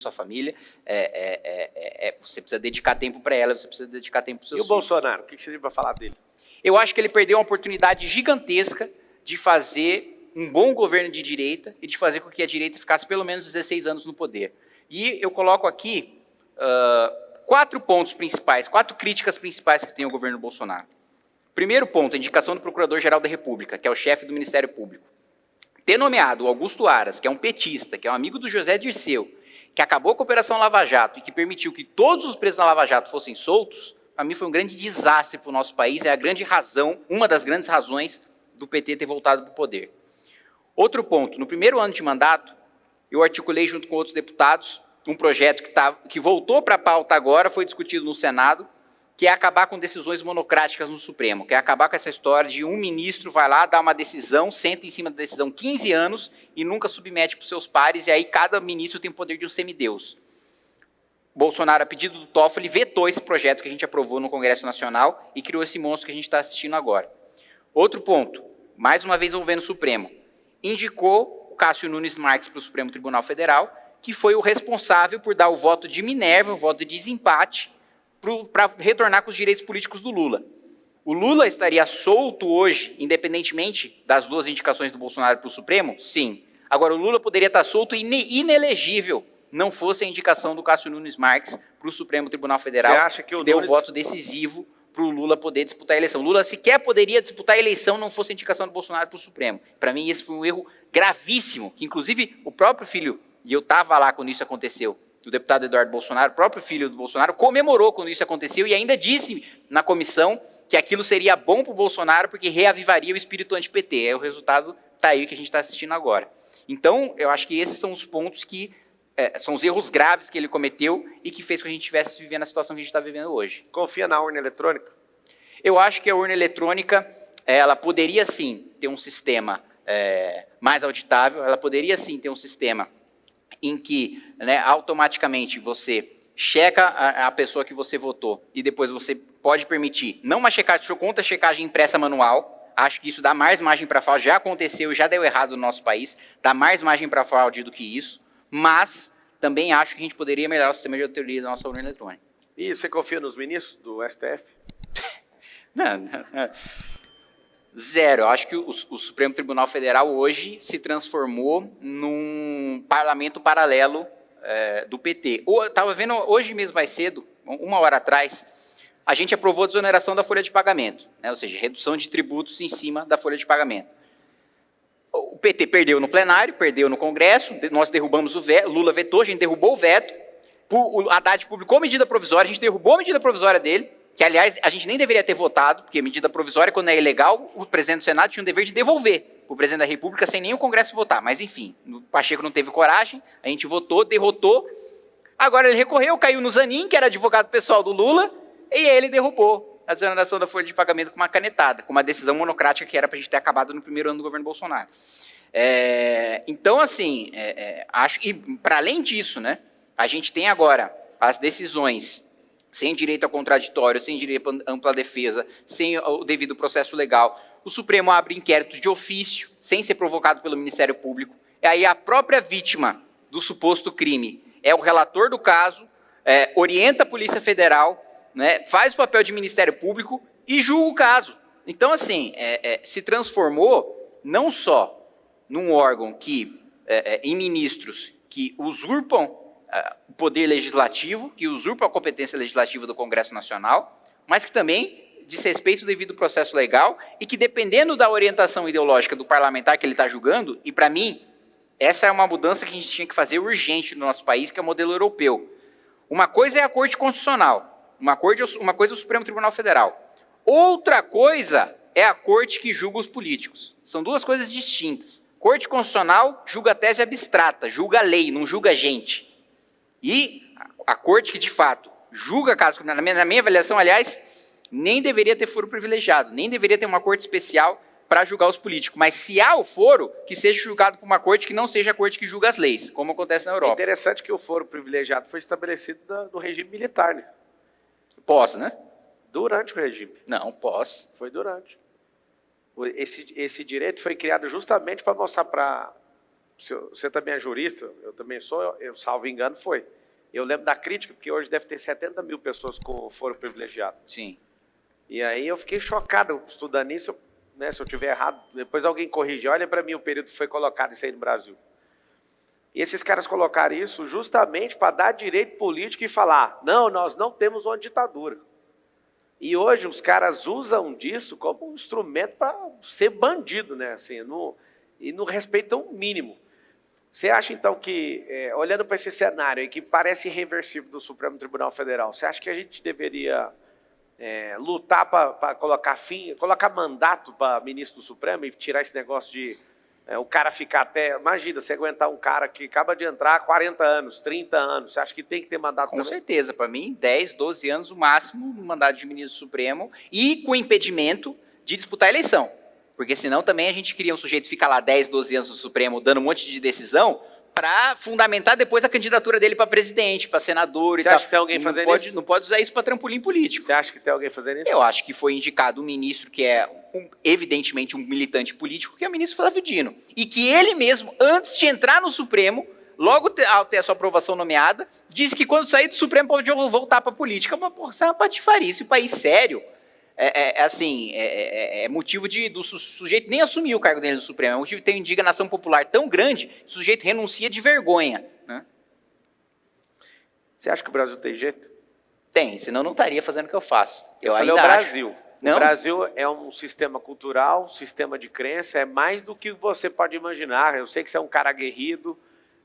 sua família, você precisa dedicar tempo para ela, você precisa dedicar tempo para os seus filhos. E o Bolsonaro, o que você tem para falar dele? Eu acho que ele perdeu uma oportunidade gigantesca de fazer um bom governo de direita e de fazer com que a direita ficasse pelo menos 16 anos no poder. E eu coloco aqui 4 pontos principais, 4 críticas principais que tem o governo Bolsonaro. Primeiro ponto, a indicação do Procurador-Geral da República, que é o chefe do Ministério Público. Ter nomeado o Augusto Aras, que é um petista, que é um amigo do José Dirceu, que acabou com a Operação Lava Jato e que permitiu que todos os presos na Lava Jato fossem soltos, para mim foi um grande desastre para o nosso país, é a grande razão, uma das grandes razões do PT ter voltado para o poder. Outro ponto, no primeiro ano de mandato, eu articulei junto com outros deputados um projeto que voltou para a pauta agora, foi discutido no Senado, que é acabar com decisões monocráticas no Supremo, que é acabar com essa história de um ministro vai lá, dá uma decisão, senta em cima da decisão 15 anos e nunca submete para os seus pares, e aí cada ministro tem o poder de um semideus. Bolsonaro, a pedido do Toffoli, vetou esse projeto que a gente aprovou no Congresso Nacional e criou esse monstro que a gente está assistindo agora. Outro ponto, mais uma vez o governo Supremo, indicou o Cássio Nunes Marques para o Supremo Tribunal Federal, que foi o responsável por dar o voto de Minerva, o voto de desempate, para retornar com os direitos políticos do Lula. O Lula estaria solto hoje, independentemente das 2 indicações do Bolsonaro para o Supremo? Sim. Agora, o Lula poderia estar solto e inelegível, não fosse a indicação do Cássio Nunes Marques para o Supremo Tribunal Federal, Você acha que deu o voto decisivo para o Lula poder disputar a eleição. Lula sequer poderia disputar a eleição não fosse a indicação do Bolsonaro para o Supremo. Para mim, esse foi um erro gravíssimo, que inclusive o próprio filho, e eu estava lá quando isso aconteceu, o deputado Eduardo Bolsonaro, o próprio filho do Bolsonaro, comemorou quando isso aconteceu e ainda disse na comissão que aquilo seria bom para o Bolsonaro porque reavivaria o espírito anti-PT. É o resultado está aí que a gente está assistindo agora. Então, eu acho que esses são os pontos que são os erros graves que ele cometeu e que fez com que a gente estivesse vivendo a situação que a gente está vivendo hoje. Confia na urna eletrônica? Eu acho que a urna eletrônica, ela poderia sim ter um sistema mais auditável, ela poderia sim ter um sistema em que, né, automaticamente você checa a pessoa que você votou e depois você pode permitir, não uma checagem, contra checagem impressa manual, acho que isso dá mais margem para fraude, já aconteceu, já deu errado no nosso país, dá mais margem para fraude do que isso, mas também acho que a gente poderia melhorar o sistema de auditoria da nossa urna eletrônica. E você confia nos ministros do STF? Não. Zero. Eu acho que o Supremo Tribunal Federal hoje se transformou num parlamento paralelo do PT. Eu estava vendo hoje mesmo, mais cedo, 1 hora atrás, a gente aprovou a desoneração da folha de pagamento, né, ou seja, redução de tributos em cima da folha de pagamento. O PT perdeu no plenário, perdeu no Congresso, nós derrubamos o veto, Lula vetou, a gente derrubou o veto, o Haddad publicou medida provisória, a gente derrubou a medida provisória dele, que, aliás, a gente nem deveria ter votado, porque medida provisória, quando é ilegal, o presidente do Senado tinha o dever de devolver para o presidente da República sem nem o Congresso votar. Mas, enfim, o Pacheco não teve coragem, a gente votou, derrotou. Agora ele recorreu, caiu no Zanin, que era advogado pessoal do Lula, e ele derrubou a desoneração da folha de pagamento com uma canetada, com uma decisão monocrática que era para a gente ter acabado no primeiro ano do governo Bolsonaro. Então, assim, acho que, para além disso, né, a gente tem agora as decisões sem direito a contraditório, sem direito a ampla defesa, sem o devido processo legal. O Supremo abre inquérito de ofício, sem ser provocado pelo Ministério Público. E aí a própria vítima do suposto crime é o relator do caso, orienta a Polícia Federal, né, faz o papel de Ministério Público e julga o caso. Então, assim, se transformou não só num órgão que, em ministros que usurpam o poder legislativo, que usurpa a competência legislativa do Congresso Nacional, mas que também diz respeito ao devido processo legal e que, dependendo da orientação ideológica do parlamentar que ele está julgando, e para mim, essa é uma mudança que a gente tinha que fazer urgente no nosso país, que é o modelo europeu. Uma coisa é a Corte Constitucional, uma coisa é o Supremo Tribunal Federal. Outra coisa é a Corte que julga os políticos. São 2 coisas distintas. Corte Constitucional julga a tese abstrata, julga a lei, não julga a gente. E a Corte que, de fato, julga casos, na minha avaliação, aliás, nem deveria ter foro privilegiado, nem deveria ter uma corte especial para julgar os políticos. Mas se há o foro, que seja julgado por uma corte que não seja a corte que julga as leis, como acontece na Europa. É interessante que o foro privilegiado foi estabelecido do regime militar, né? Pós, né? Durante o regime. Não, pós. Foi durante. Esse direito foi criado justamente para mostrar para você também é jurista, eu também sou, eu salvo engano, foi. Eu lembro da crítica, porque hoje deve ter 70 mil pessoas com foro privilegiado. Sim. E aí eu fiquei chocado estudando isso, né, se eu tiver errado, depois alguém corrige. Olha para mim o período que foi colocado isso aí no Brasil. E esses caras colocaram isso justamente para dar direito político e falar, não, nós não temos uma ditadura. E hoje os caras usam disso como um instrumento para ser bandido, né? Assim, e não respeitam o mínimo. Você acha, então, que, olhando para esse cenário aí, que parece irreversível do Supremo Tribunal Federal, você acha que a gente deveria lutar para colocar mandato para ministro do Supremo e tirar esse negócio de o cara ficar até... Imagina, você aguentar um cara que acaba de entrar há 40 anos, 30 anos, você acha que tem que ter mandato Com certeza, para mim, 10, 12 anos o máximo, um mandato de ministro do Supremo, e com impedimento de disputar a eleição. Porque senão também a gente queria um sujeito ficar lá 10, 12 anos no Supremo dando um monte de decisão para fundamentar depois a candidatura dele para presidente, para senador e tal. Você acha que tem alguém fazendo isso? Não pode usar isso para trampolim político. Você acha que tem alguém fazendo isso? Eu acho que foi indicado um ministro que é, evidentemente, um militante político, que é o ministro Flávio Dino. E que ele mesmo, antes de entrar no Supremo, logo ao ter a sua aprovação nomeada, disse que quando sair do Supremo pode voltar para a política. Mas, porra, isso é uma patifarice. O país sério... É motivo do sujeito nem assumir o cargo dele no Supremo, é motivo de ter indignação popular tão grande que o sujeito renuncia de vergonha. Né? Você acha que o Brasil tem jeito? Tem, senão não estaria fazendo o que eu faço. Eu falei o Brasil. Não? O Brasil é um sistema cultural, um sistema de crença, é mais do que você pode imaginar. Eu sei que você é um cara aguerrido,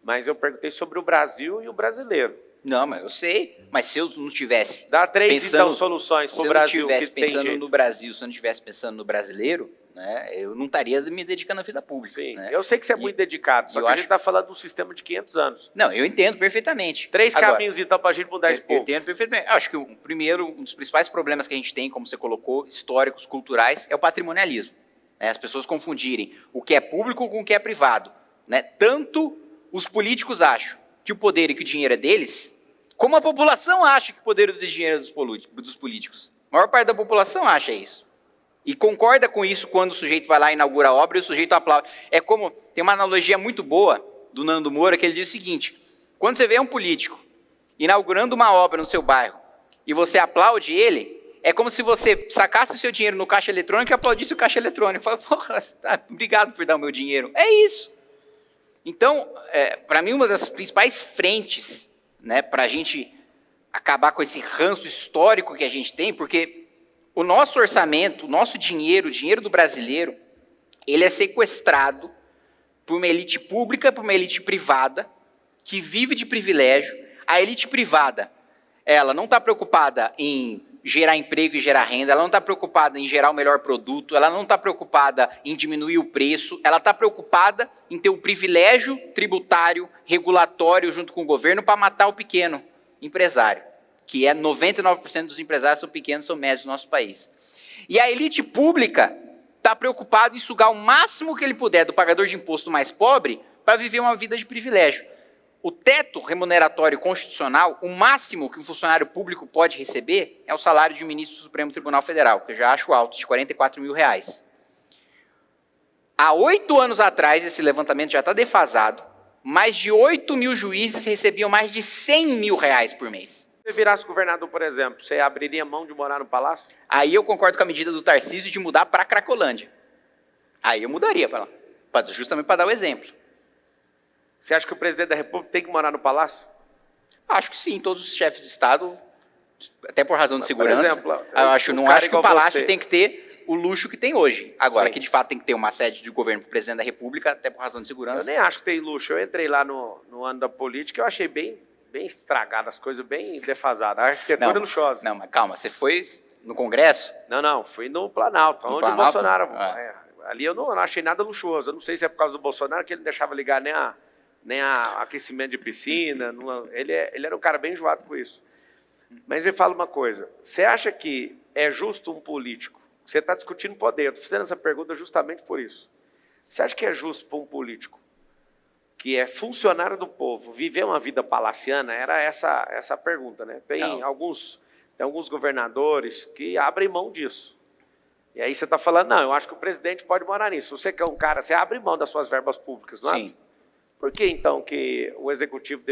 mas eu perguntei sobre o Brasil e o brasileiro. Não, mas eu sei. Mas se eu não tivesse... Dá três, então, soluções para o Brasil. Se eu não estivesse pensando no Brasil, se eu não estivesse pensando no brasileiro, né, eu não estaria me dedicando à vida pública. Sim, né? Eu sei que você é muito dedicado, só que a gente está falando de um sistema de 500 anos. Não, eu entendo perfeitamente. Três caminhos, então, para a gente mudar esse povo. Eu entendo perfeitamente. Eu acho que um dos principais problemas que a gente tem, como você colocou, históricos, culturais, é o patrimonialismo. Né? As pessoas confundirem o que é público com o que é privado. Né? Tanto os políticos acham que o poder e que o dinheiro é deles, como a população acha que o poder e o dinheiro é dos políticos. A maior parte da população acha isso. E concorda com isso quando o sujeito vai lá e inaugura a obra e o sujeito aplaude. É como, tem uma analogia muito boa do Nando Moura, que ele diz o seguinte, quando você vê um político inaugurando uma obra no seu bairro e você aplaude ele, é como se você sacasse o seu dinheiro no caixa eletrônico e aplaudisse o caixa eletrônico. Fala, porra, obrigado por dar o meu dinheiro. É isso. Então, para mim, uma das principais frentes, né, para a gente acabar com esse ranço histórico que a gente tem, porque o nosso orçamento, o nosso dinheiro, o dinheiro do brasileiro, ele é sequestrado por uma elite pública, por uma elite privada, que vive de privilégio. A elite privada, ela não está preocupada em gerar emprego e gerar renda, ela não está preocupada em gerar o melhor produto, ela não está preocupada em diminuir o preço, ela está preocupada em ter um privilégio tributário, regulatório junto com o governo para matar o pequeno empresário, que é 99% dos empresários são pequenos, são médios no nosso país. E a elite pública está preocupada em sugar o máximo que ele puder do pagador de imposto mais pobre para viver uma vida de privilégio. O teto remuneratório constitucional, o máximo que um funcionário público pode receber é o salário de um ministro do Supremo Tribunal Federal, que eu já acho alto, de R$44 mil. Há 8 anos atrás, esse levantamento já está defasado, mais de 8 mil juízes recebiam mais de R$100 mil por mês. Se você virasse governador, por exemplo, você abriria mão de morar no palácio? Aí eu concordo com a medida do Tarcísio de mudar para Cracolândia. Aí eu mudaria para lá, justamente para dar o exemplo. Você acha que o presidente da República tem que morar no palácio? Acho que sim, todos os chefes de Estado, até por razão de segurança. Por exemplo, não acho que o palácio tem que ter o luxo que tem hoje. Agora, sim, que de fato tem que ter uma sede de governo para o presidente da República, até por razão de segurança. Eu nem acho que tem luxo. Eu entrei lá no ano da política, eu achei bem estragado, as coisas bem defasadas. A arquitetura é luxuosa. Não, mas calma, você foi no Congresso? Não, fui no Planalto, onde o Bolsonaro... Ali eu não achei nada luxuoso. Eu não sei se é por causa do Bolsonaro, que ele não deixava ligar nem a aquecimento de piscina. Ele era um cara bem enjoado com isso. Mas me fala uma coisa, você acha que é justo um político, você está discutindo poder, eu estou fazendo essa pergunta justamente por isso, você acha que é justo para um político, que é funcionário do povo, viver uma vida palaciana? Era essa pergunta, né? Tem alguns governadores que abrem mão disso. E aí você está falando, não, eu acho que o presidente pode morar nisso. Você que é um cara, você abre mão das suas verbas públicas, não é? Sim. Por que então que o executivo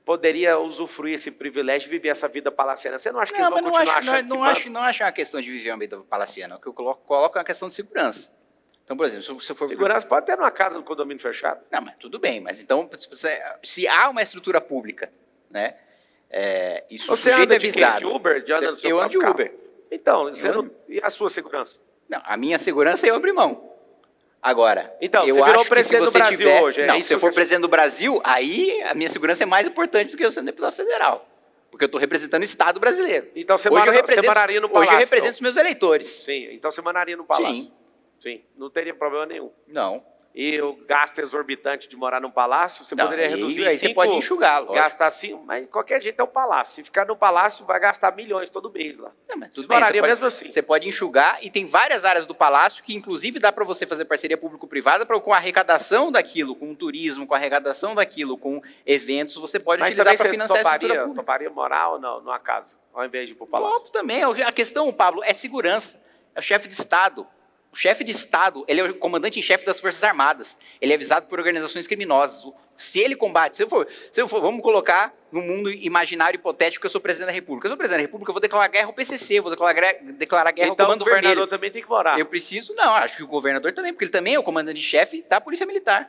poderia usufruir esse privilégio de viver essa vida palaciana? Você não acha que eles vão continuar achando não acho uma questão de viver uma vida palaciana. O que eu coloco é uma questão de segurança. Então, por exemplo, se você for... Segurança pode ter numa casa no condomínio fechado. Não, mas tudo bem. Mas então, se há uma estrutura pública, né? Isso você sujeito anda é visado. De Uber? Eu ando de Uber. Então, e a sua segurança? Não, a minha segurança eu abro mão. Agora, então, eu você virou acho presidente que se do você Brasil tiver... hoje. Não, se eu for presidente do Brasil, aí a minha segurança é mais importante do que eu sendo deputado federal. Porque eu estou representando o Estado brasileiro. Então você moraria no palácio. Hoje eu represento os meus eleitores. Sim, então você moraria no palácio. Sim. Sim, não teria problema nenhum. Não. E o gasto exorbitante de morar num palácio, você poderia reduzir aí você pode enxugar, lógico. Gastar assim, mas de qualquer jeito é um palácio. Se ficar no palácio, vai gastar milhões todo mês lá. Não, mas tudo você bem, moraria mesmo assim. Você pode enxugar e tem várias áreas do palácio que inclusive dá para você fazer parceria público-privada com a arrecadação daquilo, com o turismo, com a arrecadação daquilo, com eventos, você pode utilizar para financiar a estrutura pública. Toparia morar ou não, numa casa, ao invés de ir para o palácio? Topo também. A questão, Pablo, é segurança. É o chefe de Estado. O chefe de Estado, ele é o comandante em chefe das Forças Armadas. Ele é avisado por organizações criminosas. Se ele combate, se eu for, vamos colocar no mundo imaginário hipotético que eu sou presidente da República. Eu sou presidente da República, eu vou declarar guerra ao PCC, vou declarar guerra ao Comando Vermelho. Então o governador também tem que morar. Eu preciso, não, acho que o governador também, porque ele também é o comandante-chefe da Polícia Militar.